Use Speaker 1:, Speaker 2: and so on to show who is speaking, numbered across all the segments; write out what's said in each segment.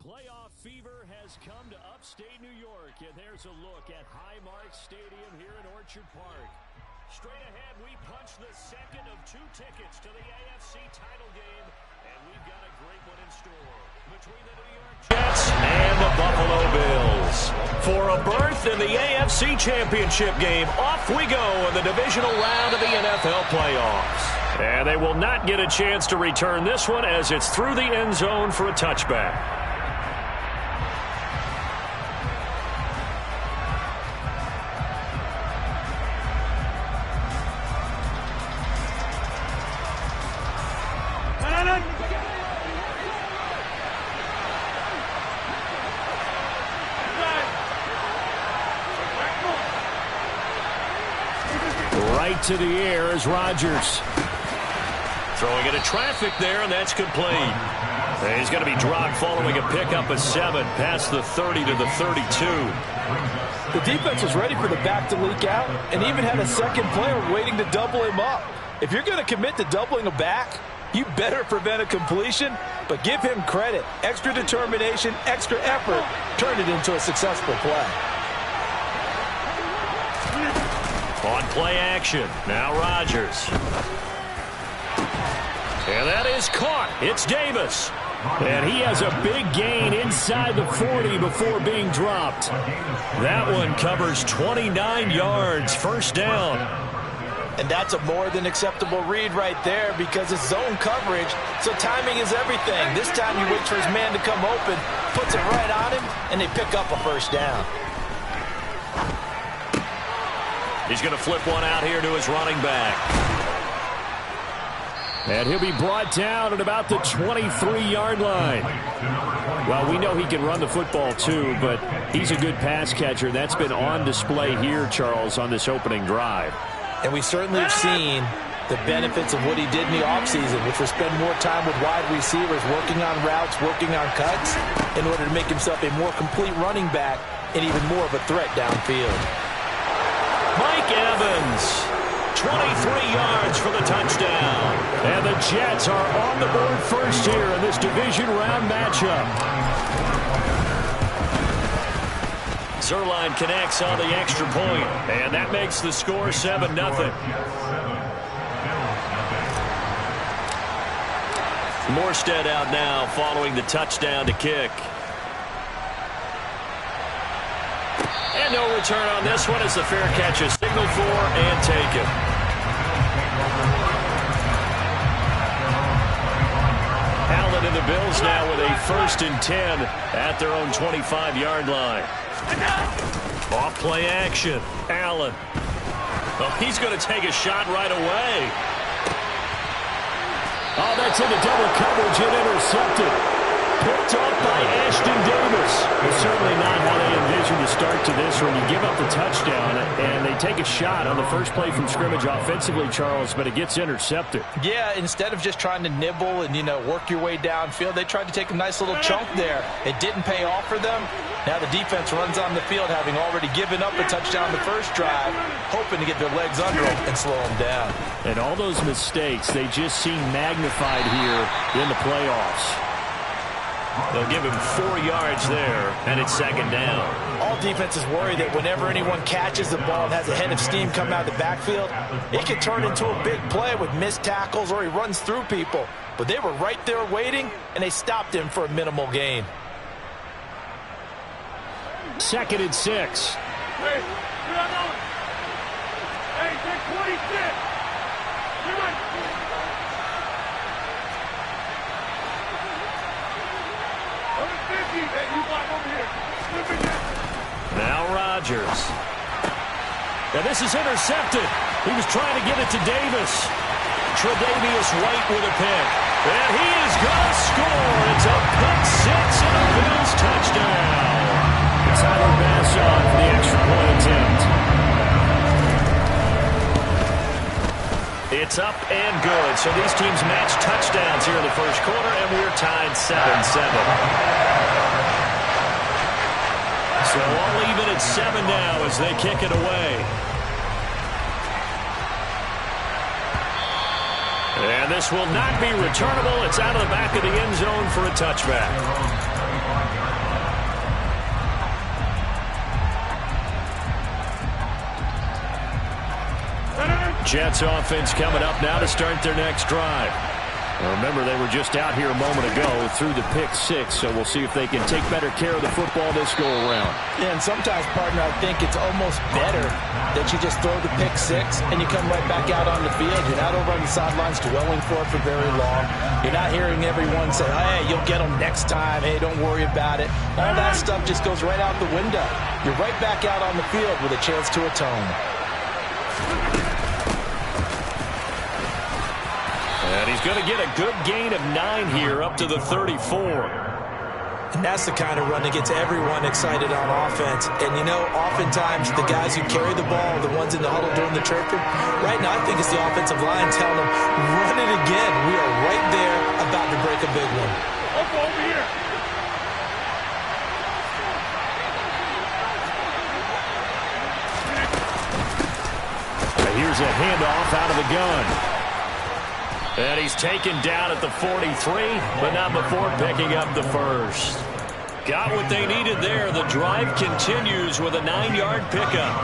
Speaker 1: Playoff fever has come to upstate New York, and there's a look at Highmark Stadium here in Orchard Park. Straight ahead, we punch the second of 2 tickets to the AFC title game, and we've got a great one in store between the New York Jets and the Buffalo Bills. For a berth in the AFC Championship game, off we go in the divisional round of the NFL playoffs. And they will not get a chance to return this one as it's through the end zone for a touchback. Right to the air is Rodgers. Throwing into traffic there, and that's complete. And he's going to be dropped following a pickup of 7 past the 30 to the 32.
Speaker 2: The defense was ready for the back to leak out and even had a second player waiting to double him up. If you're going to commit to doubling a back, you better prevent a completion, but give him credit. Extra determination, extra effort, turn it into a successful play.
Speaker 1: On play action, now Rodgers. And that is caught. It's Davis. And he has a big gain inside the 40 before being dropped. That one covers 29 yards, first down.
Speaker 2: And that's a more than acceptable read right there because it's zone coverage, so timing is everything. This time he waits for his man to come open, puts it right on him, and they pick up a first down.
Speaker 1: He's going to flip one out here to his running back. And he'll be brought down at about the 23-yard line. Well, we know he can run the football too, but he's a good pass catcher. That's been on display here, Charles, on this opening drive.
Speaker 2: And we certainly have seen the benefits of what he did in the offseason, which was spend more time with wide receivers, working on routes, working on cuts, in order to make himself a more complete running back and even more of a threat downfield.
Speaker 1: Mike Evans, 23 yards for the touchdown. And the Jets are on the board first here in this division round matchup. Zerline connects on the extra point, and that makes the score 7-0. Morstead out now following the touchdown to kick. And no return on this one as the fair catch is signaled for and taken. Allen and the Bills now with a 1st and 10 at their own 25-yard line. Off play action. Allen. Well, he's going to take a shot right away. Oh, that's into double coverage and intercepted. Picked off by Ashton Davis. It's certainly not how they envisioned the start to this when you give up the touchdown and they take a shot on the first play from scrimmage offensively, Charles, but it gets intercepted.
Speaker 2: Yeah, instead of just trying to nibble and, work your way downfield, they tried to take a nice little chunk there. It didn't pay off for them. Now the defense runs on the field, having already given up a touchdown the first drive, hoping to get their legs under them and slow them down.
Speaker 1: And all those mistakes, they just seem magnified here in the playoffs. They'll give him 4 yards there, and it's 2nd down.
Speaker 2: All defenses worry that whenever anyone catches the ball and has a head of steam come out of the backfield, it can turn into a big play with missed tackles or he runs through people. But they were right there waiting, and they stopped him for a minimal gain.
Speaker 1: 2nd and 6.
Speaker 3: Hey, take 26.
Speaker 1: Now Rodgers. Now this is intercepted. He was trying to get it to Davis. Tre'Davious White with a pick. And he is going to score. It's a pick 6 and a Bills touchdown. Tyler Bass on for the extra point attempt. It's up and good. So these teams match touchdowns here in the first quarter, and we're tied 7-7. So all even at 7 now as they kick it away. And this will not be returnable. It's out of the back of the end zone for a touchback. Jets offense coming up now to start their next drive. Now remember, they were just out here a moment ago through the pick six, so we'll see if they can take better care of the football this go-around.
Speaker 2: Yeah, and sometimes, partner, I think it's almost better that you just throw the pick six and you come right back out on the field. You're not over on the sidelines dwelling for it for very long. You're not hearing everyone say, hey, you'll get them next time. Hey, don't worry about it. All that stuff just goes right out the window. You're right back out on the field with a chance to atone.
Speaker 1: And he's going to get a good gain of 9 here up to the 34.
Speaker 2: And that's the kind of run that gets everyone excited on offense. And, you know, oftentimes the guys who carry the ball are the ones in the huddle doing the chirping. Right now, I think it's the offensive line telling them, run it again. We are right there about to break a big one.
Speaker 3: Over here.
Speaker 1: Here's a handoff out of the gun. And he's taken down at the 43, but not before picking up the first. Got what they needed there. The drive continues with a 9-yard pickup.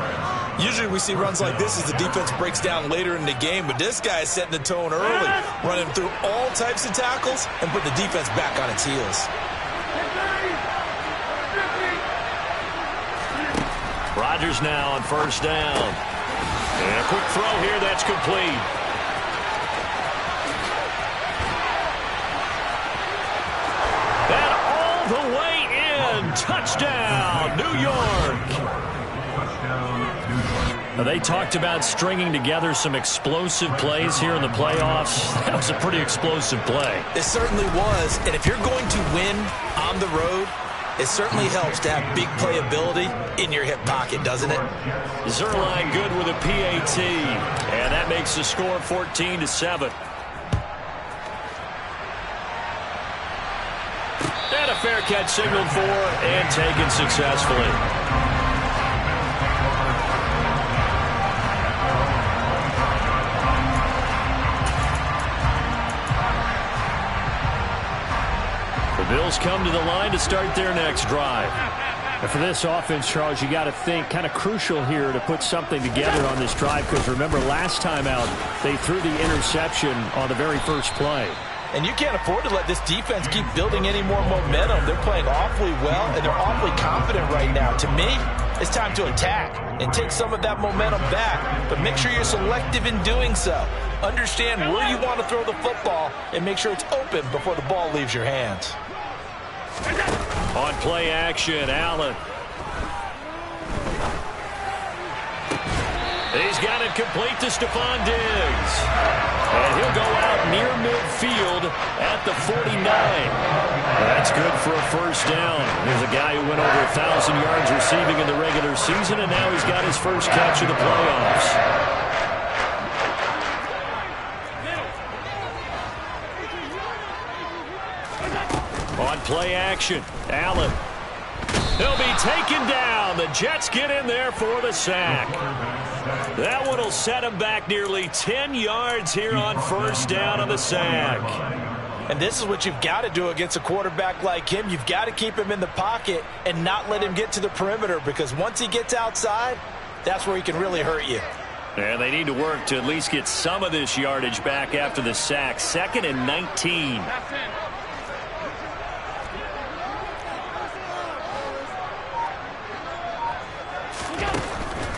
Speaker 2: Usually we see runs like this as the defense breaks down later in the game, but this guy is setting the tone early, running through all types of tackles and put the defense back on its heels.
Speaker 1: Rodgers now on first down. And a quick throw here that's complete. The way in. Touchdown, New York. Now, they talked about stringing together some explosive plays here in the playoffs. That was a pretty explosive play.
Speaker 2: It certainly was. And if you're going to win on the road, it certainly helps to have big playability in your hip pocket, doesn't it?
Speaker 1: Zerline good with a PAT. And that makes the score 14-7. And a fair catch signaled for and taken successfully. The Bills come to the line to start their next drive.
Speaker 4: And for this offense, Charles, you got to think kind of crucial here to put something together on this drive, because remember last time out they threw the interception on the very first play.
Speaker 2: And you can't afford to let this defense keep building any more momentum. They're playing awfully well, and they're awfully confident right now. To me, it's time to attack and take some of that momentum back, but make sure you're selective in doing so. Understand where you want to throw the football and make sure it's open before the ball leaves your hands.
Speaker 1: On play action, Allen. He's got it complete to Stephon Diggs. And he'll go out near midfield at the 49. That's good for a first down. There's a guy who went over 1,000 yards receiving in the regular season, and now he's got his first catch of the playoffs. On play action, Allen. He'll be taken down. The Jets get in there for the sack. That one will set him back nearly 10 yards here on first down on the sack.
Speaker 2: And this is what you've got to do against a quarterback like him. You've got to keep him in the pocket and not let him get to the perimeter, because once he gets outside, that's where he can really hurt you.
Speaker 1: And they need to work to at least get some of this yardage back after the sack. 2nd and 19.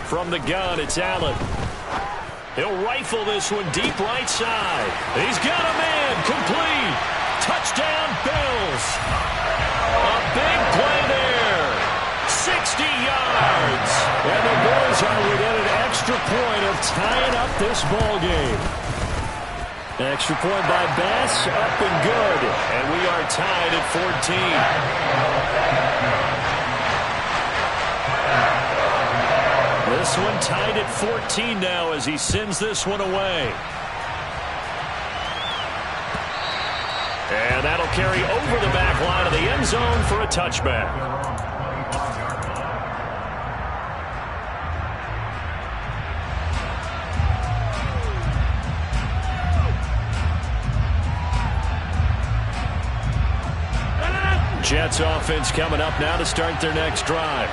Speaker 1: From the gun, it's Allen. He'll rifle this one deep right side. He's got a man, complete. Touchdown, Bills. A big play there. 60 yards. And the Bills are within an extra point of tying up this ball game. An extra point by Bass, up and good. And we are tied at 14. This one tied at 14 now as he sends this one away. And that'll carry over the back line of the end zone for a touchback. Jets offense coming up now to start their next drive.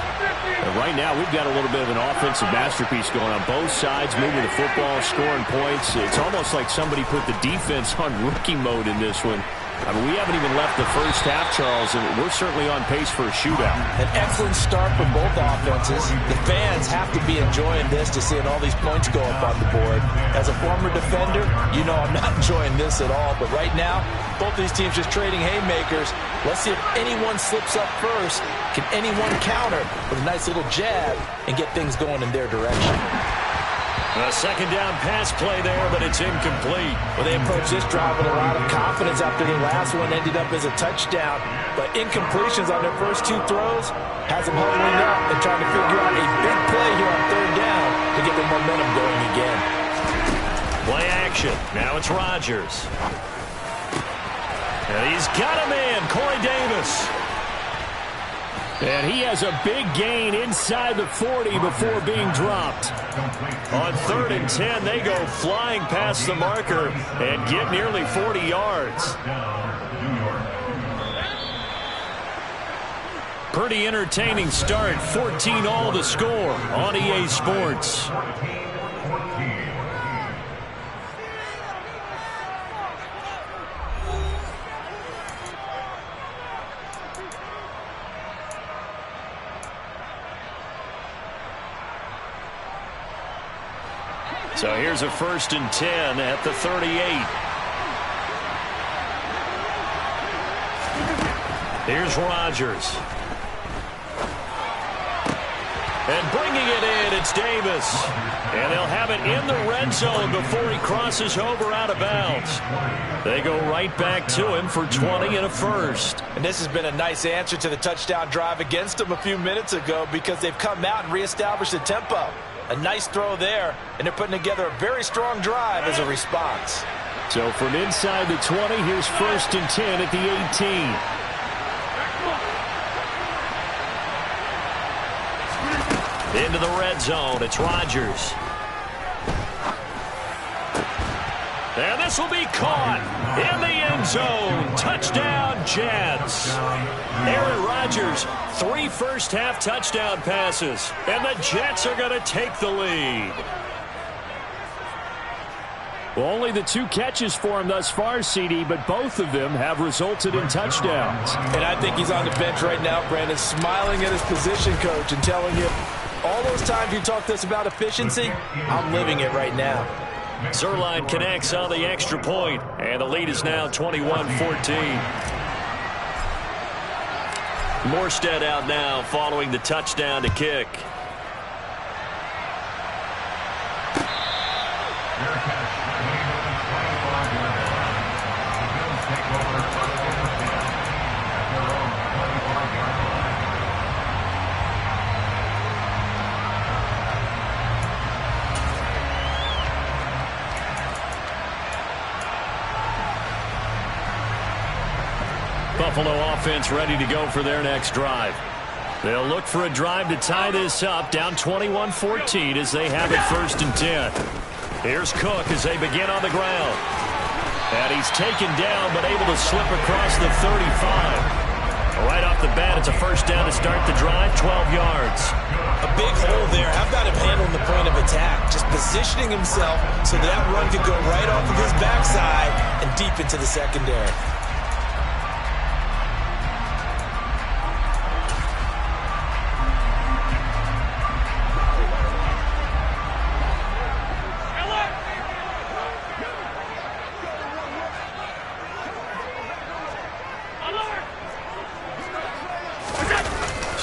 Speaker 4: And right now, we've got a little bit of an offensive masterpiece going on both sides, moving the football, scoring points. It's almost like somebody put the defense on rookie mode in this one. I mean, we haven't even left the first half, Charles, and we're certainly on pace for a shootout.
Speaker 2: An excellent start for both offenses. The fans have to be enjoying this to seeing all these points go up on the board. As a former defender, you know I'm not enjoying this at all. But right now, both these teams just trading haymakers. Let's see if anyone slips up first. Can anyone counter with a nice little jab and get things going in their direction?
Speaker 4: A second down pass play there, but it's incomplete.
Speaker 2: Well, they approached this drive with a lot of confidence after the last one ended up as a touchdown. But incompletions on their first two throws has them huddling up and trying to figure out a big play here on third down to get their momentum going again.
Speaker 4: Play action. Now it's Rodgers. And he's got him in, Corey Davis. And he has a big gain inside the 40 before being dropped. On 3rd and 10, they go flying past the marker and get nearly 40 yards. Pretty entertaining start. 14-all the score on EA Sports. So here's a 1st and 10 at the 38. Here's Rodgers. And bringing it in, it's Davis. And they'll have it in the red zone before he crosses over out of bounds. They go right back to him for 20 and a first.
Speaker 2: And this has been a nice answer to the touchdown drive against them a few minutes ago because they've come out and reestablished the tempo. A nice throw there, and they're putting together a very strong drive as a response.
Speaker 4: So from inside the 20, here's 1st and 10 at the 18. Into the red zone, it's Rodgers. And this will be caught in the end zone. Touchdown, Jets. Aaron Rodgers, 3 first-half touchdown passes. And the Jets are going to take the lead. Well, only the 2 catches for him thus far, CD, but both of them have resulted in touchdowns.
Speaker 2: And I think he's on the bench right now, Brandon, smiling at his position coach and telling him, all those times you talked to us about efficiency, I'm living it right now.
Speaker 4: Zerline connects on the extra point, and the lead is now 21-14. Morstead out now following the touchdown to kick. Buffalo offense ready to go for their next drive. They'll look for a drive to tie this up, down 21-14 as they have it 1st and 10. Here's Cook as they begin on the ground. And he's taken down but able to slip across the 35. Right off the bat, it's a 1st down to start the drive, 12 yards.
Speaker 2: A big hole there. How about him handling the point of attack? Just positioning himself so that run could go right off of his backside and deep into the secondary.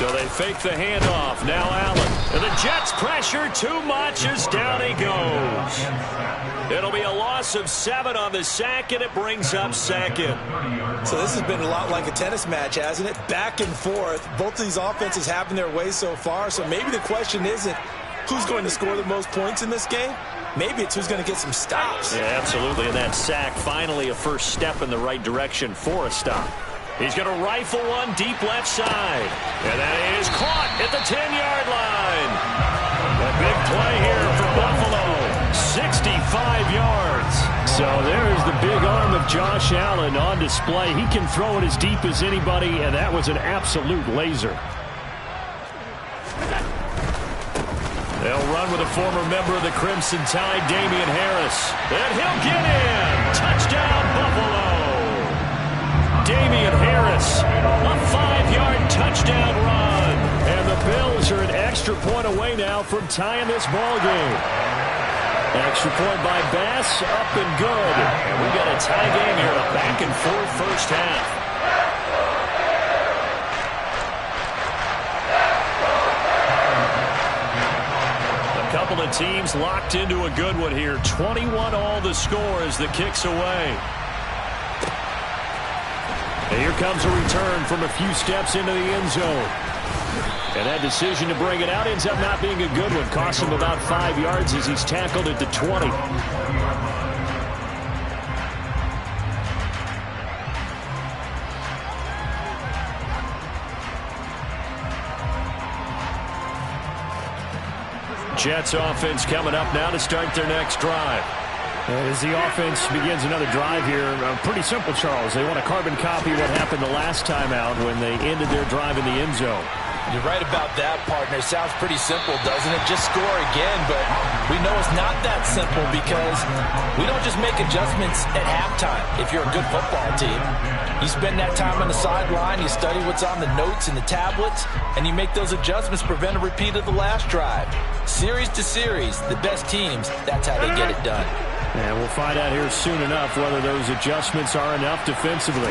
Speaker 4: So they fake the handoff. Now Allen. And the Jets pressure too much as down he goes. It'll be a loss of 7 on the sack, and it brings up 2nd.
Speaker 2: So this has been a lot like a tennis match, hasn't it? Back and forth. Both of these offenses having their way so far. So maybe the question isn't who's going to score the most points in this game. Maybe it's who's going to get some stops.
Speaker 4: Yeah, absolutely. And that sack, finally a first step in the right direction for a stop. He's going to rifle one deep left side. And that is caught at the 10-yard line. A big play here for Buffalo. 65 yards. So there's the big arm of Josh Allen on display. He can throw it as deep as anybody, and that was an absolute laser. run with a former member of the Crimson Tide, Damian Harris. And he'll get in. Touchdown, Buffalo. Damian Harris, a 5-yard touchdown run. And the Bills are an extra point away now from tying this ball game. Extra point by Bass, up and good. And we got a tie game here, a back-and-forth first half. A couple of teams locked into a good one here. 21 all the score as the kick's away. And here comes a return from a few steps into the end zone. And that decision to bring it out ends up not being a good one. Cost him about 5 yards as he's tackled at the 20. Jets offense coming up now to start their next drive.
Speaker 5: As the offense begins another drive here, pretty simple, Charles. They want to carbon copy what happened the last time out when they ended their drive in the end zone.
Speaker 2: You're right about that, partner. Sounds pretty simple, doesn't it? Just score again, but we know it's not that simple because we don't just make adjustments at halftime if you're a good football team. You spend that time on the sideline, you study what's on the notes and the tablets, and you make those adjustments to prevent a repeat of the last drive. Series to series, the best teams, that's how they get it done.
Speaker 5: And we'll find out here soon enough whether those adjustments are enough defensively.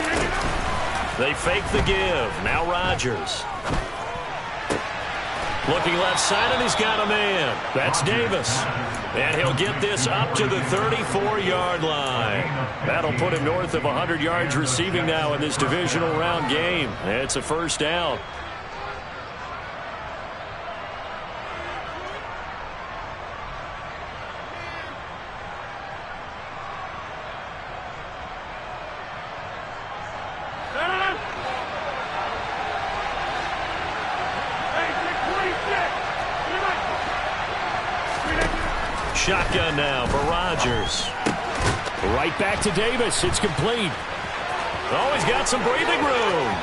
Speaker 4: They fake the give. Now Rodgers. Looking left side, and he's got a man. That's Davis. And he'll get this up to the 34-yard line. That'll put him north of 100 yards receiving now in this divisional round game. It's a first down. Shotgun now for Rodgers.
Speaker 5: Right back to Davis. It's complete.
Speaker 4: Oh, he's got some breathing room.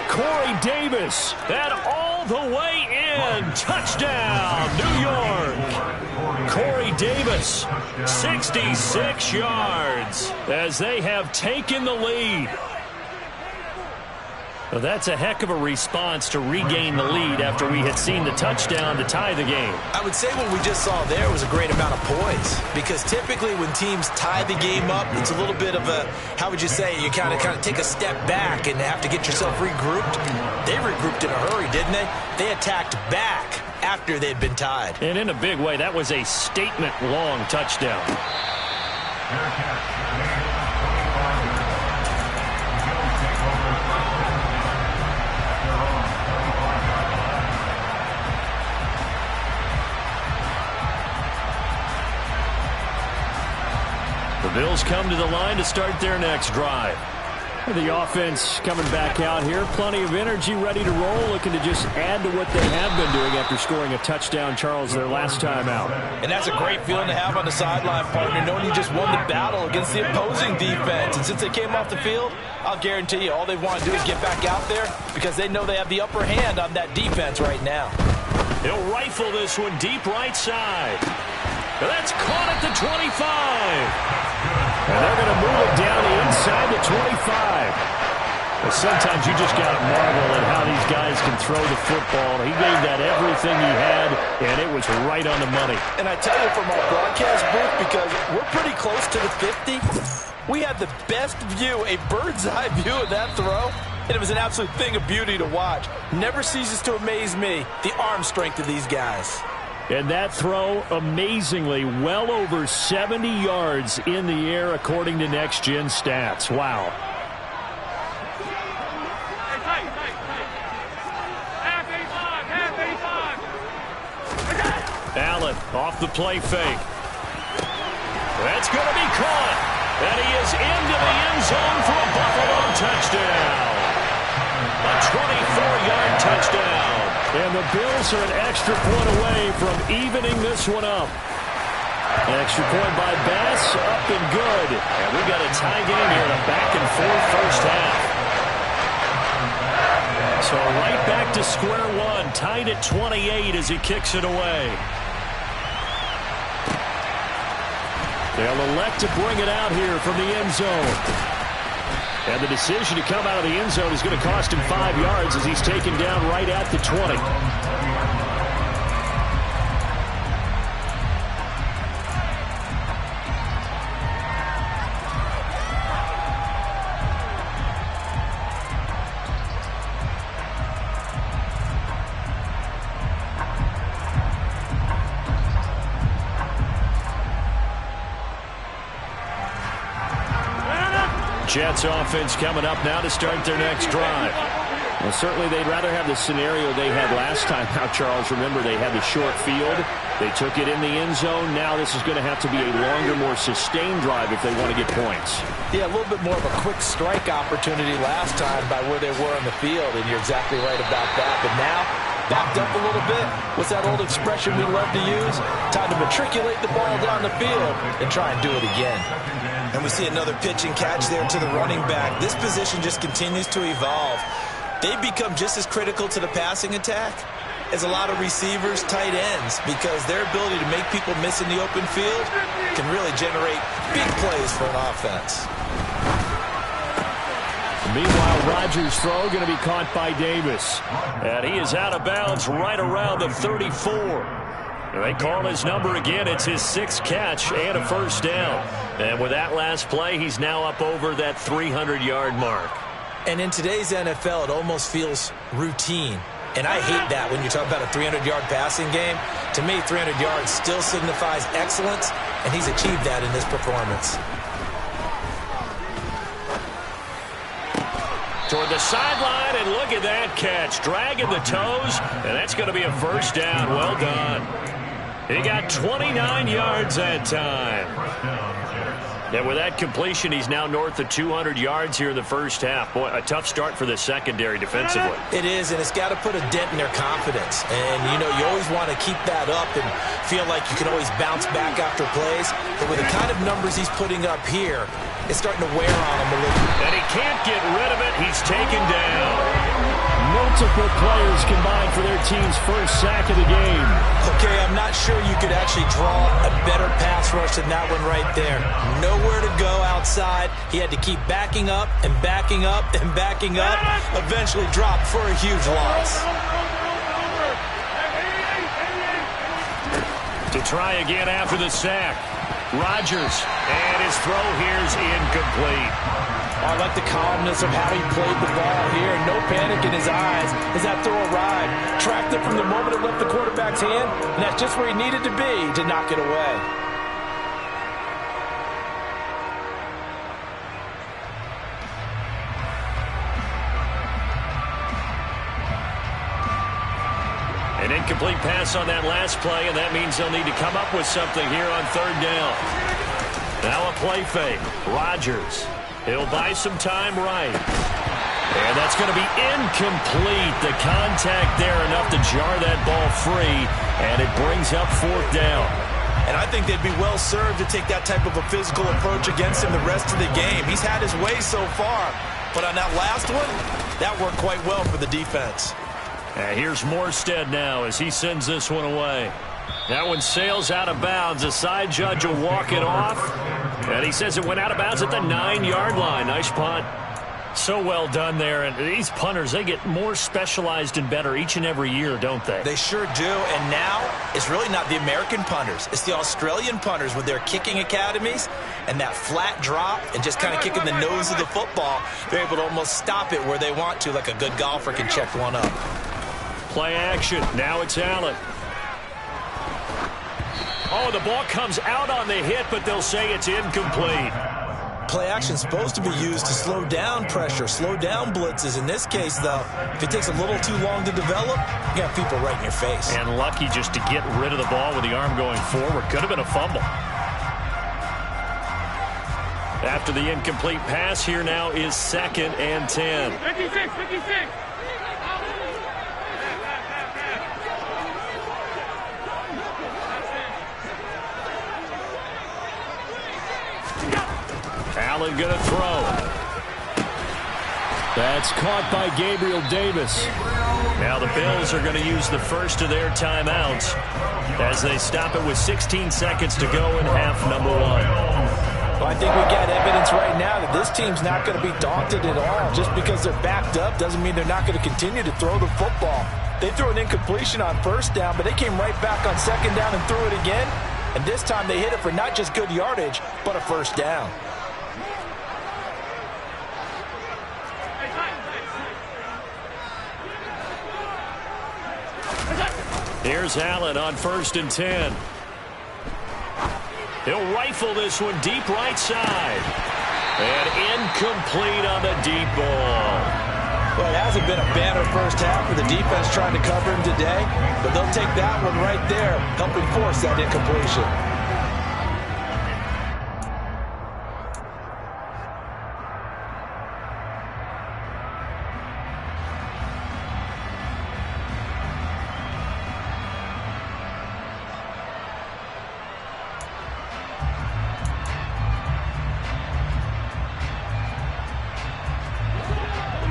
Speaker 4: Corey Davis. And all the way in. Touchdown, New York. Corey Davis, 66 yards as they have taken the lead. Well, that's a heck of a response to regain the lead after we had seen the touchdown to tie the game.
Speaker 2: I would say what we just saw there was a great amount of poise, because typically when teams tie the game up, it's a little bit of a, how would you say, you kind of take a step back and have to get yourself regrouped. They regrouped in a hurry, didn't they? They attacked back after they'd been tied.
Speaker 4: And in a big way, that was a statement-long touchdown. The Bills come to the line to start their next drive.
Speaker 5: The offense coming back out here. Plenty of energy, ready to roll, looking to just add to what they have been doing after scoring a touchdown, Charles, their last time out.
Speaker 2: And that's a great feeling to have on the sideline, partner, knowing you just won the battle against the opposing defense. And since they came off the field, I'll guarantee you all they want to do is get back out there because they know they have the upper hand on that defense right now.
Speaker 4: He'll rifle this one deep right side. That's caught at the 25.
Speaker 5: And they're going to move it down the inside the 25.
Speaker 4: Well, sometimes you just got to marvel at how these guys can throw the football. He gave that everything he had, and it was right on the money.
Speaker 2: And I tell you, from our broadcast booth, because we're pretty close to the 50, we had the best view, a bird's-eye view of that throw, and it was an absolute thing of beauty to watch. Never ceases to amaze me, the arm strength of these guys.
Speaker 5: And that throw, amazingly, well over 70 yards in the air, according to Next Gen Stats. Wow.
Speaker 4: Allen off the play fake. That's going to be caught. And he is into the end zone for a Buffalo touchdown. A 24-yard touchdown.
Speaker 5: And the Bills are an extra point away from evening this one up.
Speaker 4: An extra point by Bass, up and good. And we got a tie game here in a back-and-forth first half. So So right back to square one, tied at 28 as he kicks it away. They'll elect to bring it out here from the end zone. And the decision to come out of the end zone is going to cost him 5 yards as he's taken down right at the 20. Jets offense coming up now to start their next drive.
Speaker 5: Well, certainly they'd rather have the scenario they had last time. Now, Charles, remember they had the short field. They took it in the end zone. Now this is going to have to be a longer, more sustained drive if they want to get points.
Speaker 2: Yeah, a little bit more of a quick strike opportunity last time by where they were on the field, and you're exactly right about that. But now, backed up a little bit. What's that old expression we love to use? Time to matriculate the ball down the field and try and do it again.
Speaker 6: And we see another pitch and catch there to the running back. This position just continues to evolve. They've become just as critical to the passing attack as a lot of receivers, tight ends, because their ability to make people miss in the open field can really generate big plays for an offense.
Speaker 4: Meanwhile, Rodgers' throw going to be caught by Davis. And he is out of bounds right around the 34. They call his number again. It's his 6th catch and a first down. And with that last play, he's now up over that 300-yard mark.
Speaker 6: And in today's NFL, it almost feels routine. And I hate that when you talk about a 300-yard passing game. To me, 300 yards still signifies excellence, and he's achieved that in this performance.
Speaker 4: Toward the sideline, and look at that catch. Dragging the toes, and that's going to be a first down. Well done. He got 29 yards that time. And with that completion, he's now north of 200 yards here in the first half. Boy, a tough start for the secondary defensively.
Speaker 6: It is, and it's got to put a dent in their confidence. And, you know, you always want to keep that up and feel like you can always bounce back after plays. But with the kind of numbers he's putting up here, it's starting to wear on him a little.
Speaker 4: And he can't get rid of it. He's taken down.
Speaker 5: Multiple players combined for their team's first sack of the game.
Speaker 6: Okay, I'm not sure you could actually draw a better pass rush than that one right there. Nowhere to go outside. He had to keep backing up and backing up and backing up. Eventually dropped for a huge loss.
Speaker 4: To try again after the sack. Rodgers, and his throw here is incomplete.
Speaker 2: I like the calmness of how he played the ball here. No panic in his eyes as that throw arrived. Tracked it from the moment it left the quarterback's hand, and that's just where he needed to be to knock it away.
Speaker 4: An incomplete pass on that last play, and that means they'll need to come up with something here on third down. Now a play fake. Rodgers. He'll buy some time right. And that's going to be incomplete. The contact there enough to jar that ball free, and it brings up fourth down.
Speaker 6: And I think they'd be well served to take that type of a physical approach against him the rest of the game. He's had his way so far, but on that last one, that worked quite well for the defense.
Speaker 4: And here's Morstead now as he sends this one away. That one sails out of bounds. The side judge will walk it off. And he says it went out of bounds at the 9-yard line. Nice punt. So well done there. And these punters, they get more specialized and better each and every year, don't they?
Speaker 6: They sure do. And now it's really not the American punters. It's the Australian punters with their kicking academies and that flat drop and just kind of kicking the nose of the football. They're able to almost stop it where they want to, like a good golfer can check one up.
Speaker 4: Play action. Now it's Allen. Oh, the ball comes out on the hit, but they'll say it's incomplete.
Speaker 6: Play action is supposed to be used to slow down pressure, slow down blitzes. In this case, though, if it takes a little too long to develop, you got people right in your face.
Speaker 4: And lucky just to get rid of the ball with the arm going forward. Could have been a fumble. After the incomplete pass, here now is 2nd and 10.
Speaker 3: 56.
Speaker 4: Allen going to throw.
Speaker 5: That's caught by Gabriel Davis.
Speaker 4: Now the Bills are going to use the first of their timeouts as they stop it with 16 seconds to go in half number one.
Speaker 2: Well, I think we got evidence right now that this team's not going to be daunted at all. Just because they're backed up doesn't mean they're not going to continue to throw the football. They threw an incompletion on first down, but they came right back on second down and threw it again. And this time they hit it for not just good yardage, but a first down.
Speaker 4: Here's Allen on 1st and 10. He'll rifle this one deep right side. And incomplete on the deep ball.
Speaker 6: Well, it hasn't been a banner first half for the defense trying to cover him today, but they'll take that one right there, helping force that incompletion.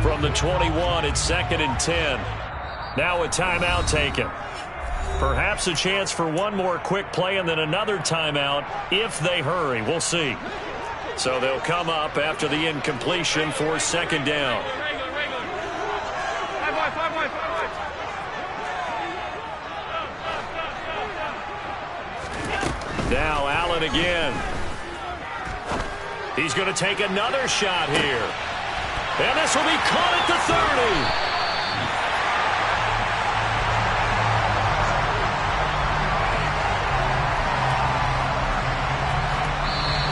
Speaker 4: From the 21, it's 2nd and 10. Now a timeout taken. Perhaps a chance for one more quick play and then another timeout if they hurry. We'll see. So they'll come up after the incompletion for 2nd down. Now Allen again. He's going to take another shot here. And this will be caught at the 30.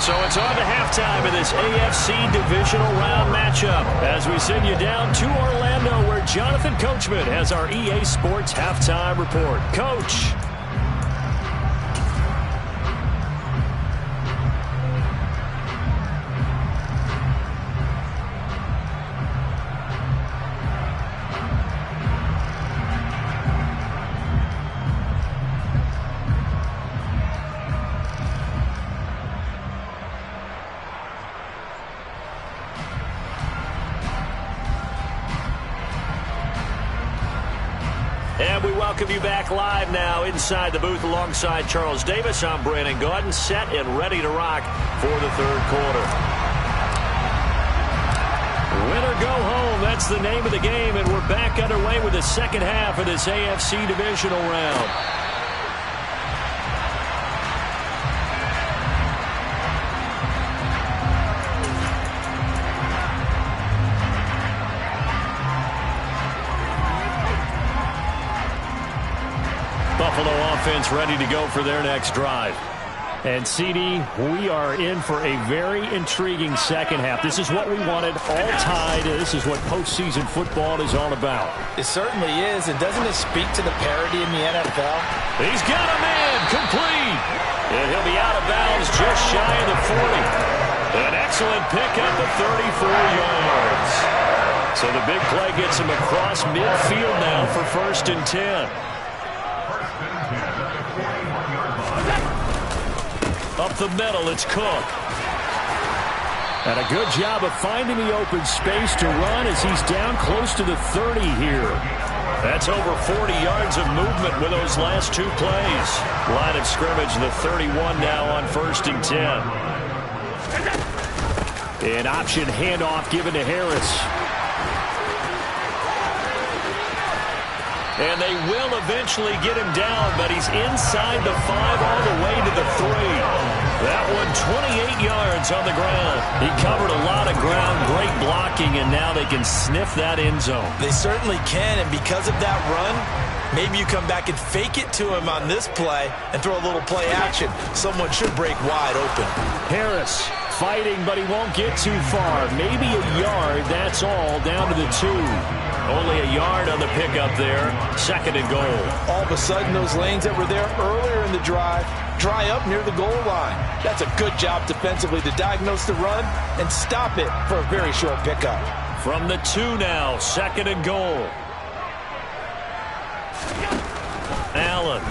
Speaker 4: So it's on to halftime of this AFC divisional round matchup as we send you down to Orlando where Jonathan Coachman has our EA Sports halftime report. Coach. And we welcome you back live now inside the booth alongside Charles Davis. I'm Brandon Gaudin, set and ready to rock for the third quarter. Win or go home, that's the name of the game, and we're back underway with the second half of this AFC divisional round. Buffalo offense ready to go for their next drive. And, CD, we are in for a very intriguing second half. This is what we wanted, all tied. This is what postseason football is all about.
Speaker 2: It certainly is, and doesn't it speak to the parity in the NFL?
Speaker 4: He's got a man, complete. And he'll be out of bounds just shy of the 40. An excellent pickup of 34 yards. So the big play gets him across midfield now for 1st and 10. Up the middle, it's Cook. And a good job of finding the open space to run as he's down close to the 30 here. That's over 40 yards of movement with those last two plays. Line of scrimmage, the 31 now on 1st and 10. An option handoff given to Harris. And they will eventually get him down, but he's inside the 5 all the way to the 3. That one 28 yards on the ground. He covered a lot of ground, great blocking, and now they can sniff that end zone.
Speaker 6: They certainly can, and because of that run, maybe you come back and fake it to him on this play and throw a little play action. Someone should break wide open.
Speaker 5: Harris fighting, but he won't get too far. Maybe a yard, that's all, down to the 2.
Speaker 4: Only a yard on the pickup there. 2nd and goal.
Speaker 6: All of a sudden, those lanes that were there earlier in the drive dry up near the goal line. That's a good job defensively to diagnose the run and stop it for a very short pickup.
Speaker 4: From the 2 now, 2nd and goal. Allen.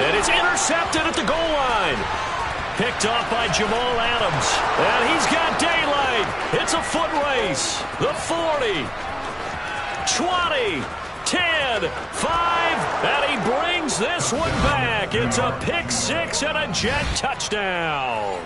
Speaker 4: And it's intercepted at the goal line. Picked off by Jamal Adams. And he's got daylight. It's a foot race. The 40, 20, 10, 5, and he brings this one back. It's a pick six and a Jet touchdown.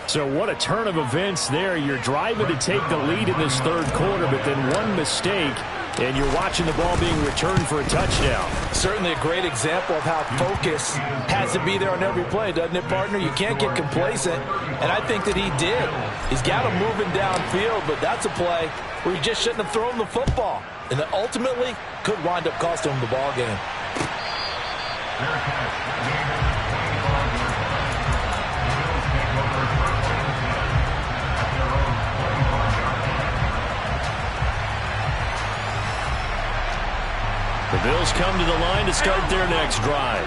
Speaker 4: So what a turn of events there. You're driving to take the lead in this third quarter, but then one mistake, and you're watching the ball being returned for a touchdown. Certainly a great example of how focus has to be there on every play, doesn't it, partner? You can't get complacent, and I think that he did. He's got him moving downfield, but that's a play where he just shouldn't have thrown the football, and that ultimately could wind up costing him the ball game. The Bills come to the line to start their next drive.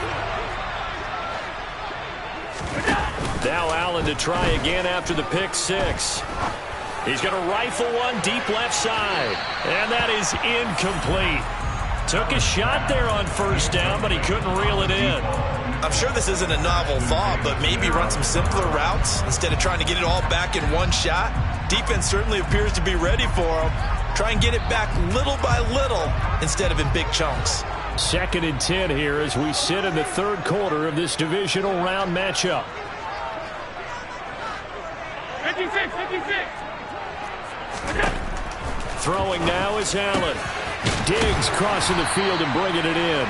Speaker 4: Now Allen to try again after the pick six. He's going to rifle one deep left side. And that is incomplete. Took a shot there on first down, but he couldn't reel it in. I'm sure this isn't a novel thought, but maybe run some simpler routes instead of trying to get it all back in one shot. Defense certainly appears to be ready for him. Try and get it back little by little instead of in big chunks. 2nd and 10 here as we sit in the third quarter of this divisional round matchup.
Speaker 3: 56, 56.
Speaker 4: Throwing now is Allen. Diggs crossing the field and bringing it in.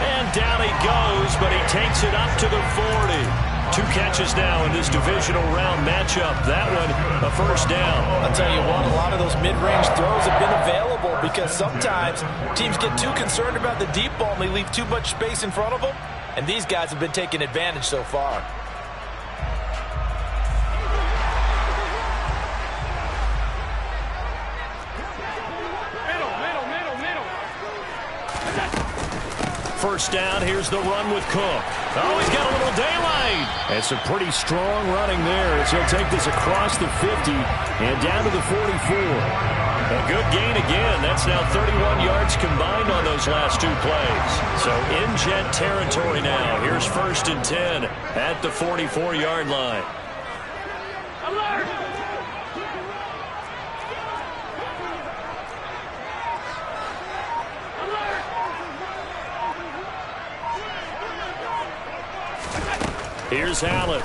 Speaker 4: And down he goes, but he takes it up to the 40. 2 catches now in this divisional round matchup. That one, a first down.
Speaker 2: I'll tell you what, a lot of those mid-range throws have been available because sometimes teams get too concerned about the deep ball and they leave too much space in front of them. And these guys have been taking advantage so far.
Speaker 4: First down, here's the run with Cook. Oh, he's got a little daylight. And some pretty strong running there as he'll take this across the 50 and down to the 44. A good gain again. That's now 31 yards combined on those last 2 plays. So in Jet territory now. Here's 1st and 10 at the 44-yard line.
Speaker 3: Alert!
Speaker 4: Here's Allen.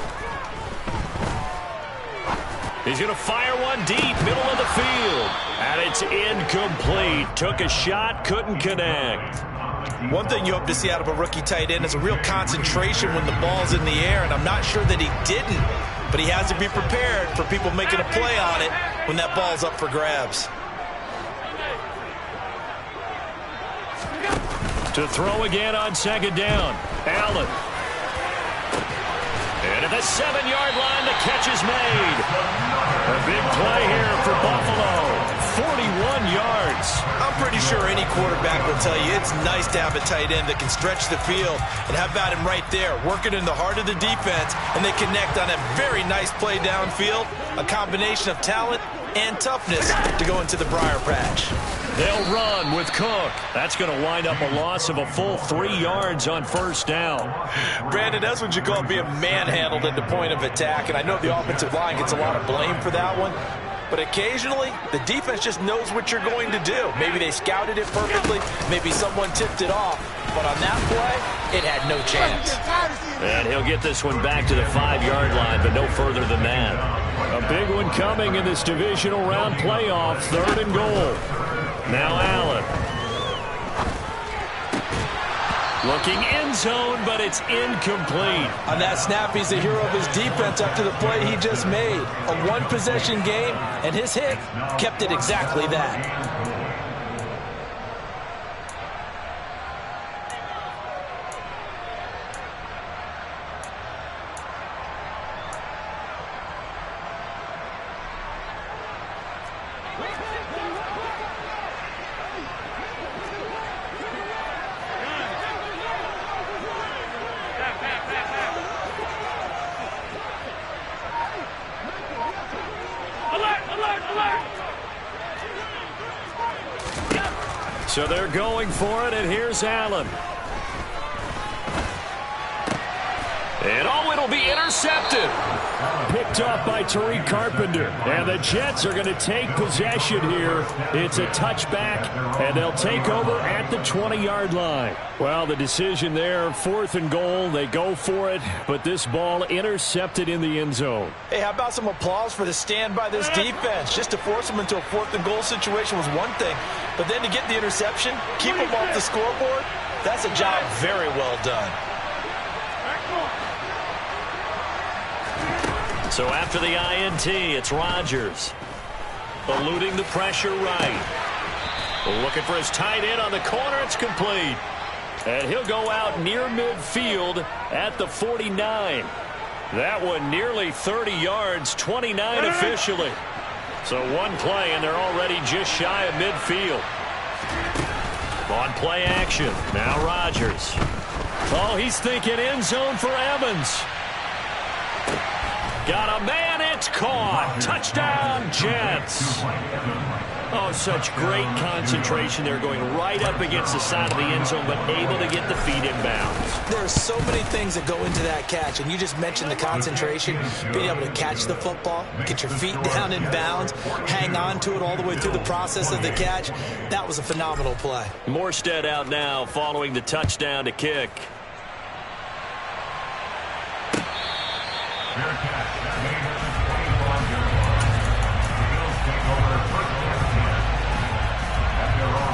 Speaker 4: He's going to fire one deep, middle of the field. And it's incomplete. Took a shot, couldn't connect.
Speaker 6: One thing you hope to see out of a rookie tight end is a real concentration when the ball's in the air, and I'm not sure that he didn't, but he has to be prepared for people making a play on it when that ball's up for grabs.
Speaker 4: To throw again on 2nd down. Allen. And at the 7-yard line, the catch is made. A big play here for Buffalo. 41 yards.
Speaker 6: I'm pretty sure any quarterback will tell you it's nice to have a tight end that can stretch the field. And how about him right there, working in the heart of the defense, and they connect on a very nice play downfield. A combination of talent and toughness to go into the briar patch.
Speaker 4: They'll run with Cook. That's going to wind up a loss of a full 3 yards on first down.
Speaker 6: Brandon, that's what you call being manhandled at the point of attack, and I know the offensive line gets a lot of blame for that one, but occasionally the defense just knows what you're going to do. Maybe they scouted it perfectly, maybe someone tipped it off, but on that play, it had no chance.
Speaker 4: And he'll get this one back to the 5-yard line, but no further than that. A big one coming in this divisional round playoff, 3rd and goal. Now Allen. Looking end zone, but it's incomplete.
Speaker 6: On that snap, he's the hero of his defense after the play he just made. A one-possession game, and his hit kept it exactly that.
Speaker 4: So they're going for it, and here's Allen. And oh, it'll be intercepted. Picked off by Tariq Carpenter. And the Jets are going to take possession here. It's a touchback, and they'll take over at the 20-yard line. Well, the decision there, 4th and goal. They go for it, but this ball intercepted in the end zone.
Speaker 6: Hey, how about some applause for the stand by this defense? Just to force them into a 4th and goal situation was one thing, but then to get the interception, keep them off the scoreboard, that's a job very well done.
Speaker 4: So after the INT, it's Rodgers. Eluding the pressure right. Looking for his tight end on the corner. It's complete. And he'll go out near midfield at the 49. That one nearly 30 yards, 29 officially. So one play, and they're already just shy of midfield. On play action. Now Rodgers. Oh, he's thinking end zone for Evans. Got a man, it's caught. Touchdown, Jets. Oh, such great concentration. They're going right up against the side of the end zone, but able to get the feet in bounds.
Speaker 6: There are so many things that go into that catch, and you just mentioned the concentration, being able to catch the football, get your feet down in bounds, hang on to it all the way through the process of the catch. That was a phenomenal play.
Speaker 4: Morstead out now following the touchdown to kick.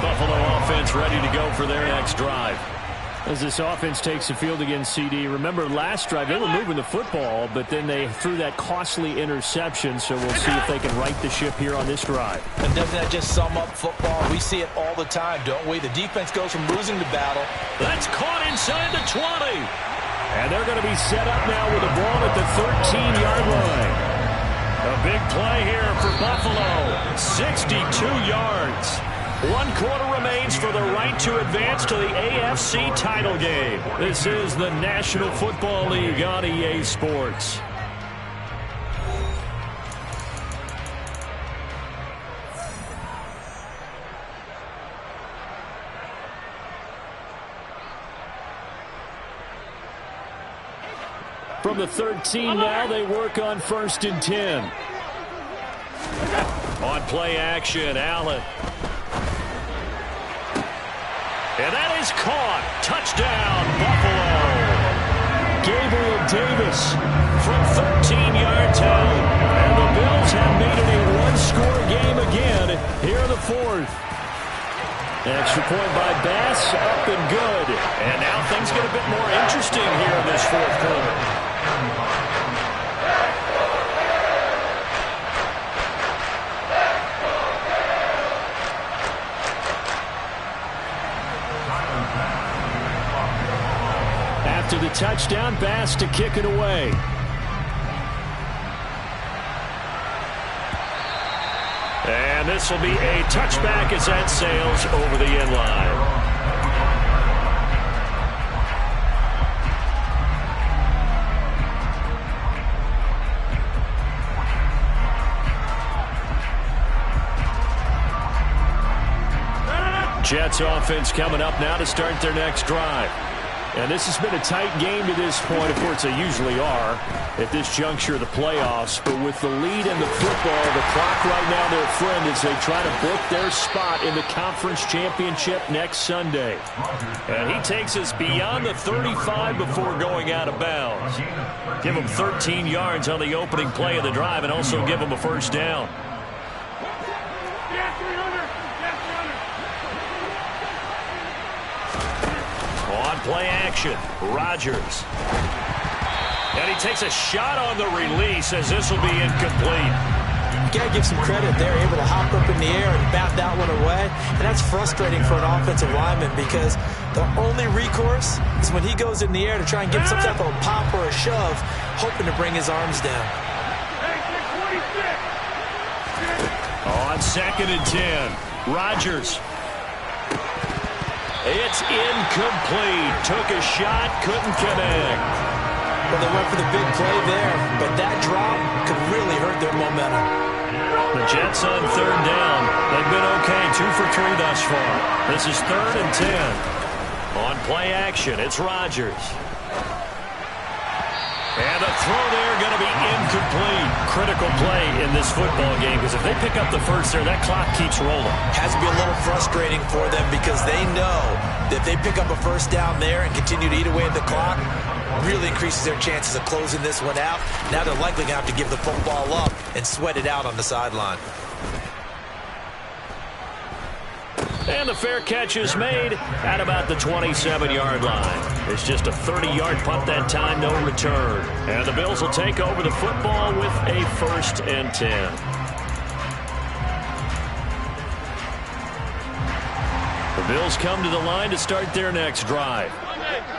Speaker 4: Buffalo offense ready to go for their next drive.
Speaker 5: As this offense takes the field against CD, remember last drive they were moving the football, but then they threw that costly interception, so we'll see if they can right the ship here on this drive.
Speaker 6: And doesn't that just sum up football? We see it all the time, don't we? The defense goes from losing to battle.
Speaker 4: That's caught inside the 20. And they're going to be set up now with the ball at the 13-yard line. A big play here for Buffalo. 62 yards. 1 quarter remains for the right to advance to the AFC title game. This is the National Football League on EA Sports.
Speaker 5: From the 13 now, they work on 1st and 10.
Speaker 4: On play action, Allen. And that is caught. Touchdown, Buffalo.
Speaker 5: Gabriel Davis
Speaker 4: from 13-yard out. And the Bills have made it a one-score game again here in the 4th.
Speaker 5: Extra point by Bass, up and good.
Speaker 4: And now things get a bit more interesting here in this 4th quarter.
Speaker 5: After the touchdown, Bass to kick it away.
Speaker 4: And this will be a touchback as that sails over the end line. Jets offense coming up now to start their next drive.
Speaker 5: And this has been a tight game to this point, of course they usually are at this juncture of the playoffs. But with the lead in the football, the clock right now their friend as they try to book their spot in the conference championship next Sunday.
Speaker 4: And he takes us beyond the 35 before going out of bounds. Give him 13 yards on the opening play of the drive and also give him a first down. Play action. Rodgers. And he takes a shot on the release as this will be incomplete.
Speaker 6: You got to give some credit there, able to hop up in the air and bat that one away. And that's frustrating for an offensive lineman because the only recourse is when he goes in the air to try and get some type of a pop or a shove, hoping to bring his arms down.
Speaker 4: On 2nd and 10, Rodgers. It's incomplete. Took a shot, couldn't connect.
Speaker 6: Well, they went for the big play there, but that drop could really hurt their momentum.
Speaker 4: The Jets on 3rd down. They've been okay, 2 for 3 thus far. This is 3rd and 10. On play action, it's Rodgers. And the throw there going to be incomplete. Critical play in this football game because if they pick up the first there, that clock keeps rolling.
Speaker 6: Has to be a little frustrating for them because they know that if they pick up a first down there and continue to eat away at the clock, really increases their chances of closing this one out. Now they're likely going to have to give the football up and sweat it out on the sideline.
Speaker 4: And the fair catch is made at about the 27-yard line. It's just a 30-yard punt that time, no return. And the Bills will take over the football with a 1st and 10. The Bills come to the line to start their next drive.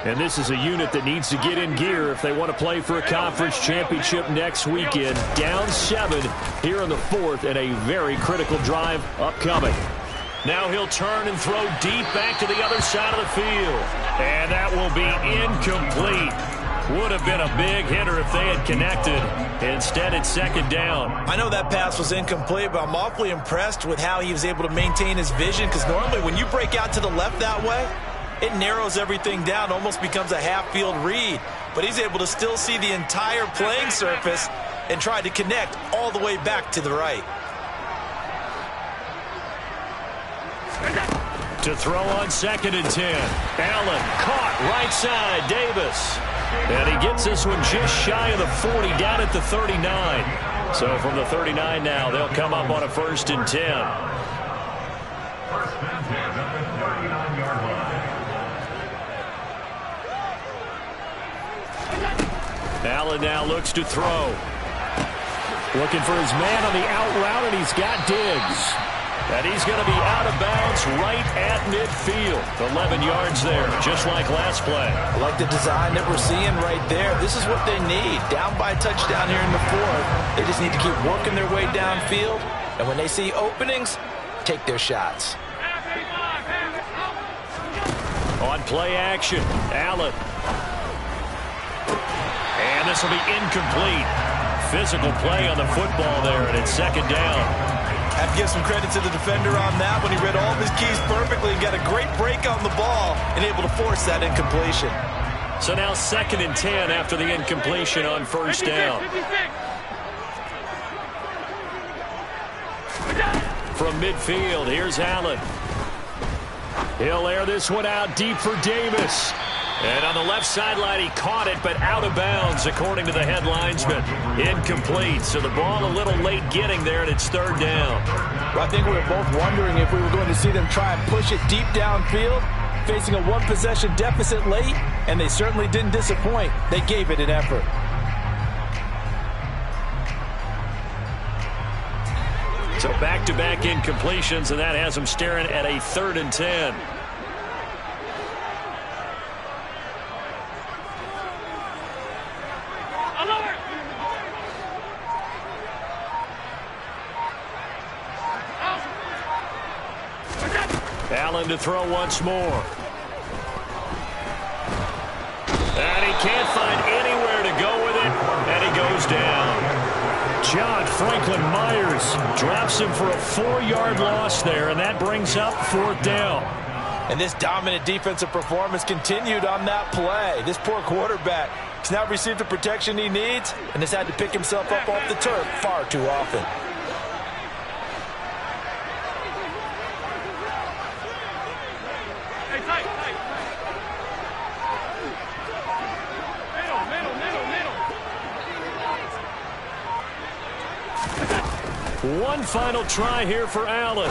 Speaker 4: And this is a unit that needs to get in gear if they want to play for a conference championship next weekend. Down 7 here in the 4th and a very critical drive upcoming. Now he'll turn and throw deep back to the other side of the field. And that will be incomplete. Would have been a big hitter if they had connected. Instead, it's 2nd down.
Speaker 6: I know that pass was incomplete, but I'm awfully impressed with how he was able to maintain his vision because normally when you break out to the left that way, it narrows everything down, almost becomes a half-field read. But he's able to still see the entire playing surface and try to connect all the way back to the right.
Speaker 4: To throw on 2nd and 10. Allen caught right side. Davis. And he gets this one just shy of the 40 down at the 39. So from the 39 now, they'll come up on a 1st and 10. Allen now looks to throw. Looking for his man on the out route, and he's got Diggs. And he's going to be out of bounds right at midfield. 11 yards there, just like last play.
Speaker 6: I like the design that we're seeing right there. This is what they need. Down by a touchdown here in the 4th. They just need to keep working their way downfield. And when they see openings, take their shots.
Speaker 4: On play action, Allen. And this will be incomplete. Physical play on the football there, and it's 2nd down.
Speaker 6: I have to give some credit to the defender on that when he read all of his keys perfectly and got a great break on the ball and able to force that incompletion.
Speaker 4: So now 2nd and 10 after the incompletion on 1st down. From midfield, here's Allen. He'll air this one out deep for Davis. And on the left sideline, he caught it, but out of bounds, according to the head linesman. Incomplete, so the ball a little late getting there, and it's 3rd down.
Speaker 2: Well, I think we were both wondering if we were going to see them try and push it deep downfield, facing a 1-possession deficit late, and they certainly didn't disappoint. They gave it an effort.
Speaker 4: So back-to-back incompletions, and that has them staring at a 3rd and 10. Allen to throw once more. And he can't find anywhere to go with it, and he goes down. John Franklin Myers drops him for a 4-yard loss there, and that brings up 4th down.
Speaker 6: And this dominant defensive performance continued on that play. This poor quarterback has now received the protection he needs and has had to pick himself up off the turf far too often.
Speaker 4: One final try here for Allen.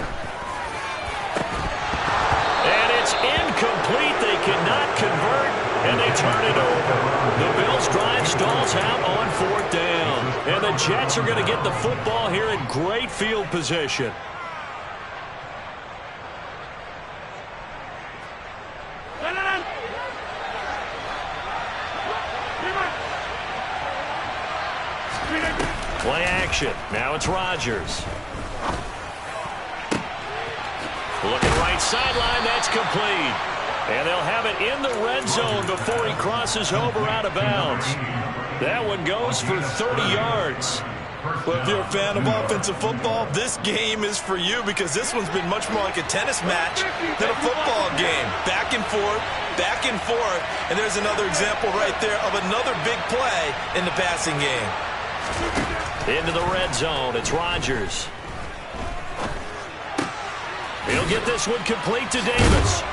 Speaker 4: And it's incomplete. They cannot convert, and they turn it over. The Bills drive stalls out on 4th down. And the Jets are going to get the football here in great field position. Play action. Now it's Rodgers. Looking right sideline. That's complete. And they'll have it in the red zone before he crosses over out of bounds. That one goes for 30 yards.
Speaker 6: Well, if you're a fan of offensive football, this game is for you because this one's been much more like a tennis match than a football game. Back and forth, and there's another example right there of another big play in the passing game.
Speaker 4: Into the red zone, it's Rodgers. He'll get this one complete to Davis.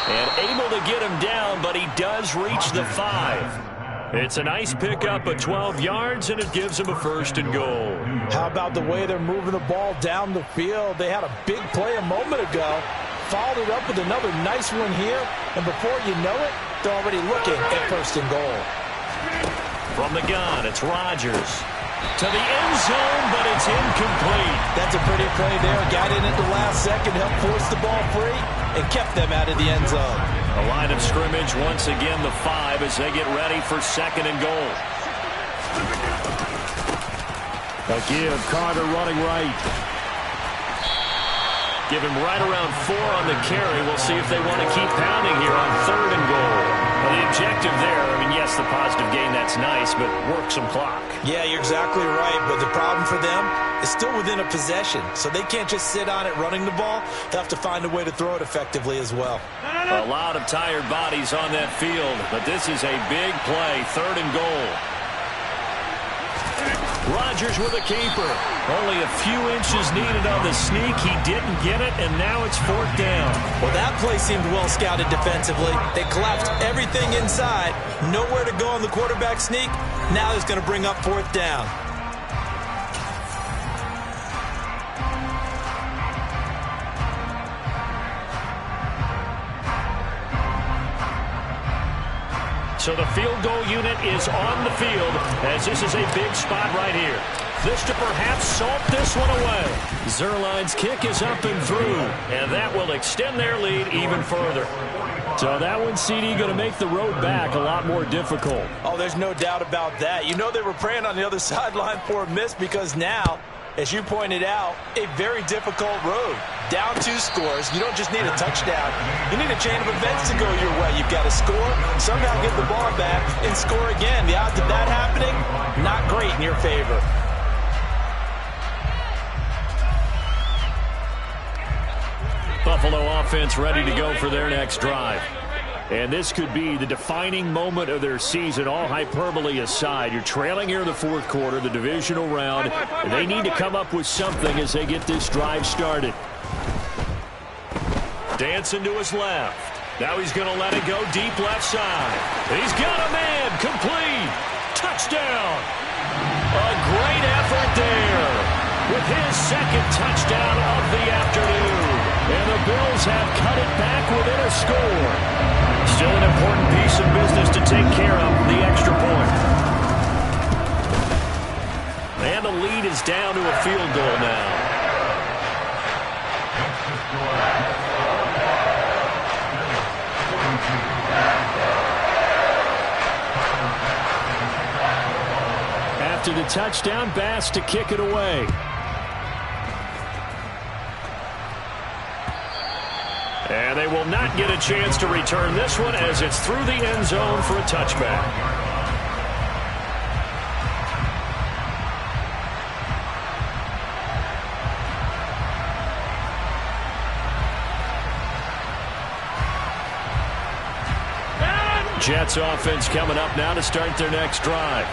Speaker 4: And able to get him down, but he does reach the 5. It's a nice pickup of 12 yards, and it gives him a 1st and goal.
Speaker 2: How about the way they're moving the ball down the field? They had a big play a moment ago, followed it up with another nice one here, and before you know it, they're already looking at 1st and goal.
Speaker 4: From the gun, it's Rodgers. To the end zone, but it's incomplete.
Speaker 2: That's a pretty play there. Got in at the last second, helped force the ball free, and kept them out of the end zone.
Speaker 4: A line of scrimmage, once again the 5 as they get ready for 2nd and goal.
Speaker 5: A give, Carter running right.
Speaker 4: Give him right around 4 on the carry. We'll see if they want to keep pounding here on 3rd and goal. Well, the objective there, I mean, yes, the positive gain, that's nice, but work some clock.
Speaker 6: Yeah, you're exactly right, but the problem for them is still within a possession, so they can't just sit on it running the ball. They'll have to find a way to throw it effectively as well.
Speaker 4: A lot of tired bodies on that field, but this is a big play, 3rd and goal. Rodgers with a keeper. Only a few inches needed on the sneak. He didn't get it, and now it's 4th down.
Speaker 6: Well, that play seemed well scouted defensively. They collapsed everything inside. Nowhere to go on the quarterback sneak. Now it's going to bring up 4th down.
Speaker 4: So the field goal unit is on the field as this is a big spot right here. This to perhaps salt this one away. Zerline's kick is up and through, and that will extend their lead even further. So that one, CD, going to make the road back a lot more difficult.
Speaker 2: Oh, there's no doubt about that. You know they were praying on the other sideline for a miss because now, as you pointed out, a very difficult road. Down 2 scores. You don't just need a touchdown. You need a chain of events to go your way. You've got to score, somehow get the ball back, and score again. The odds of that happening, not great in your favor.
Speaker 4: Buffalo offense ready to go for their next drive. And this could be the defining moment of their season, all hyperbole aside. You're trailing here in the 4th quarter, the divisional round, and they need to come up with something as they get this drive started. Dancing to his left. Now he's going to let it go deep left side. He's got a man, complete. Touchdown. A great effort there with his 2nd touchdown of the afternoon. And the Bills have cut it back within a score. Still an important piece of business to take care of, the extra point. And the lead is down to a field goal now. After the touchdown, Bass to kick it away. And they will not get a chance to return this one as it's through the end zone for a touchback. Jets offense coming up now to start their next drive.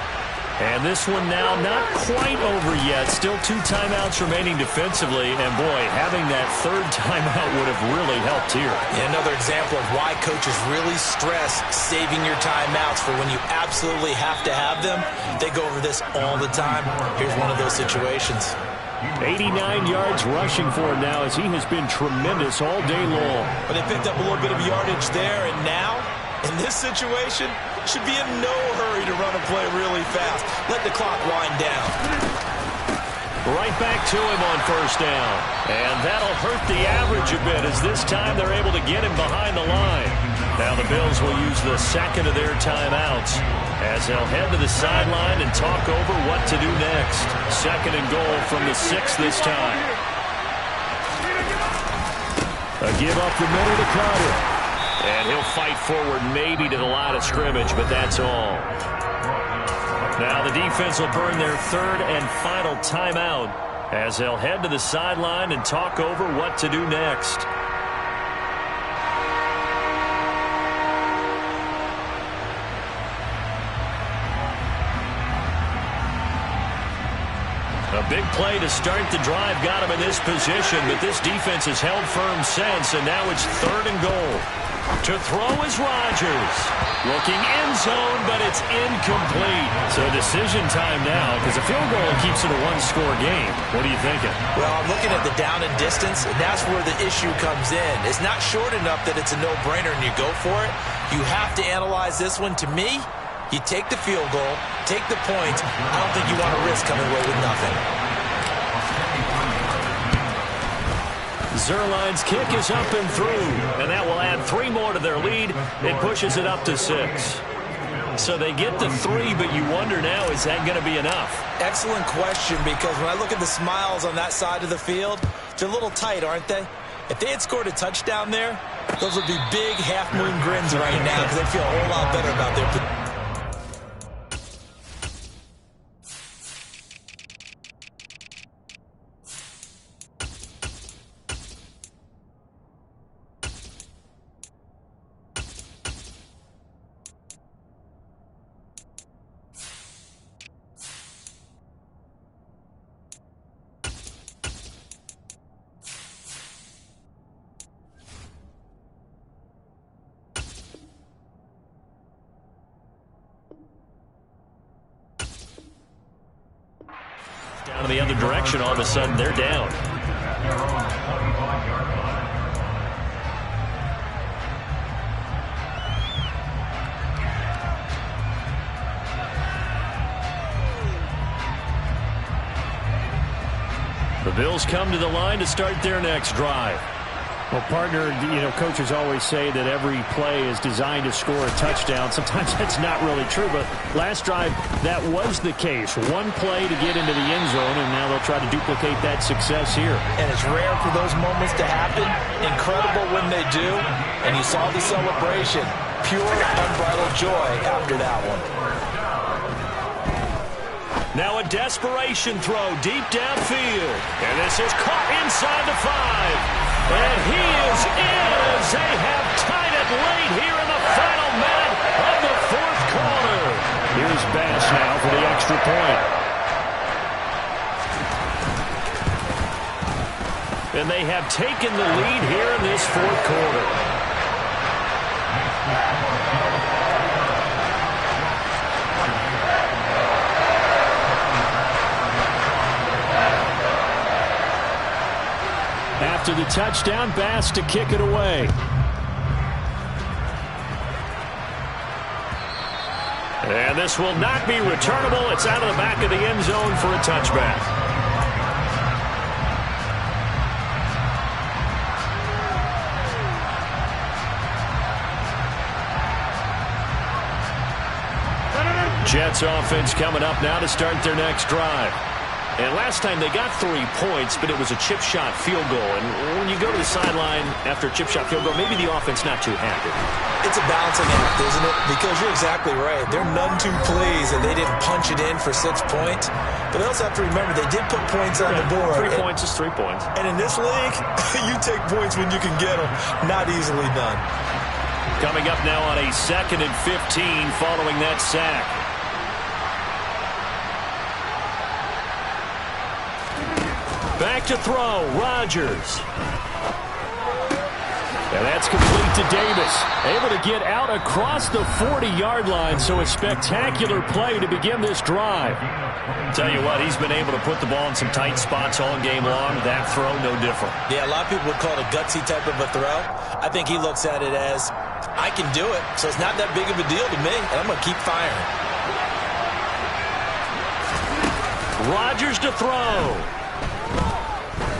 Speaker 4: And this one now not quite over yet. Still 2 timeouts remaining defensively. And, boy, having that 3rd timeout would have really helped here.
Speaker 6: Yeah, another example of why coaches really stress saving your timeouts for when you absolutely have to have them. They go over this all the time. Here's one of those situations.
Speaker 5: 89 yards rushing for him now as he has been tremendous all day long.
Speaker 6: But they picked up a little bit of yardage there, and now, in this situation, should be in no hurry to run a play really fast. Let the clock wind down.
Speaker 4: Right back to him on 1st down. And that'll hurt the average a bit as this time they're able to get him behind the line. Now the Bills will use the 2nd of their timeouts as they'll head to the sideline and talk over what to do next. 2nd and goal from the 6 this time. A give up the middle to Carter. And he'll fight forward maybe to the line of scrimmage, but that's all. Now the defense will burn their third and final timeout as they'll head to the sideline and talk over what to do next. A big play to start the drive got him in this position, but this defense has held firm since, and now it's 3rd and goal. To throw is Rodgers. Looking end zone, but it's incomplete. So decision time now, because a field goal keeps it a one-score game. What are you thinking?
Speaker 6: Well, I'm looking at the down and distance, and that's where the issue comes in. It's not short enough that it's a no-brainer and you go for it. You have to analyze this one. To me, you take the field goal, take the points. I don't think you want to risk coming away with nothing.
Speaker 4: Zerline's kick is up and through, and that will add 3 more to their lead. It pushes it up to 6. So they get to 3, but you wonder now, is that going to be enough?
Speaker 6: Excellent question, because when I look at the smiles on that side of the field, they're a little tight, aren't they? If they had scored a touchdown there, those would be big half-moon grins right now because they'd feel a whole lot better about their position.
Speaker 4: Down in the other direction, all of a sudden they're down. The Bills come to the line to start their next drive.
Speaker 5: Well, partner, coaches always say that every play is designed to score a touchdown. Sometimes that's not really true, but last drive, that was the case. One play to get into the end zone, and now they'll try to duplicate that success here.
Speaker 6: And it's rare for those moments to happen. Incredible when they do. And you saw the celebration. Pure, unbridled joy after that one.
Speaker 4: Now a desperation throw deep downfield. And this is caught inside the 5. And he is in as they have tied it late here in the final minute of the 4th quarter.
Speaker 5: Here's Bass now for the extra point.
Speaker 4: And they have taken the lead here in this 4th quarter.
Speaker 5: After the touchdown, Bass to kick it away.
Speaker 4: And this will not be returnable. It's out of the back of the end zone for a touchback. Jets offense coming up now to start their next drive. And last time they got 3 points, but it was a chip shot field goal. And when you go to the sideline after a chip shot field goal, maybe the offense not too happy.
Speaker 6: It's a balancing act, isn't it? Because you're exactly right. They're none too pleased that they didn't punch it in for 6 points. But they also have to remember they did put points on the board.
Speaker 4: 3 points is 3 points.
Speaker 6: And in this league, you take points when you can get them. Not easily done.
Speaker 4: Coming up now on a 2nd and 15 following that sack. Back to throw, Rodgers.
Speaker 5: And that's complete to Davis. Able to get out across the 40-yard line, so a spectacular play to begin this drive.
Speaker 4: Tell you what, he's been able to put the ball in some tight spots all game long. That throw, no different.
Speaker 6: Yeah, a lot of people would call it a gutsy type of a throw. I think he looks at it as, I can do it, so it's not that big of a deal to me, and I'm going to keep firing.
Speaker 4: Rodgers to throw.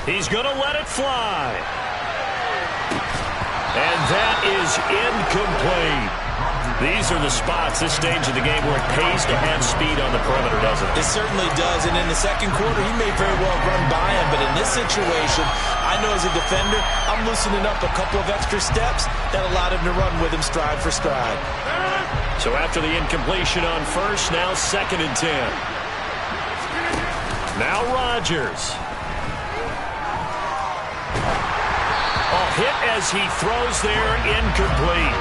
Speaker 4: He's going to let it fly. And that is incomplete. These are the spots, this stage of the game, where it pays to have speed on the perimeter, doesn't it?
Speaker 6: It certainly does. And in the second quarter, he may very well run by him. But in this situation, I know as a defender, I'm loosening up a couple of extra steps that allowed him to run with him stride for stride.
Speaker 4: So after the incompletion on first, now 2nd and 10. Now Rodgers. Hit as he throws there, incomplete.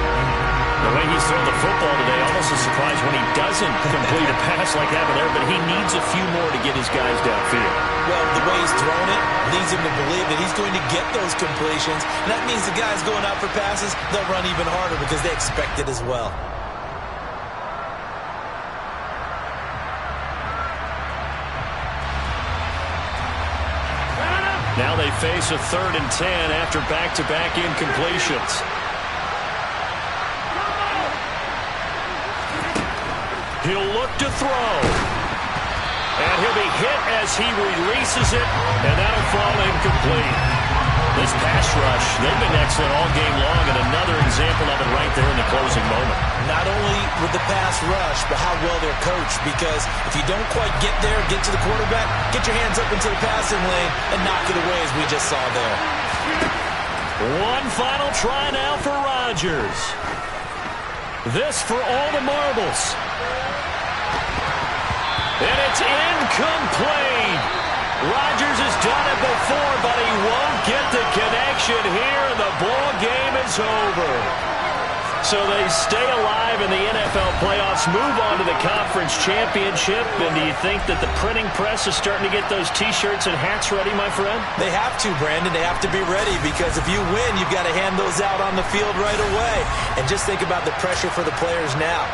Speaker 4: The way he's thrown the football today, almost a surprise when he doesn't complete a pass like happened there, but he needs a few more to get his guys downfield.
Speaker 6: Well, the way he's thrown it leads him to believe that he's going to get those completions. And that means the guys going out for passes, they'll run even harder because they expect it as well.
Speaker 4: Now they face a 3rd and 10 after back-to-back incompletions. He'll look to throw. And he'll be hit as he releases it, and that'll fall incomplete. This pass rush, they've been excellent all game long, and another example of it right there in the closing moment.
Speaker 6: Not only with the pass rush, but how well they're coached, because if you don't quite get there, get to the quarterback, get your hands up into the passing lane and knock it away as we just saw there.
Speaker 4: One final try now for Rodgers. This for all the marbles. And it's incomplete. Rodgers has done it before, but he won't get the connection here, and the ball game is over. So they stay alive in the NFL playoffs, move on to the conference championship, and do you think that the printing press is starting to get those T-shirts and hats ready, my friend?
Speaker 6: They have to, Brandon. They have to be ready, because if you win, you've got to hand those out on the field right away. And just think about the pressure for the players now.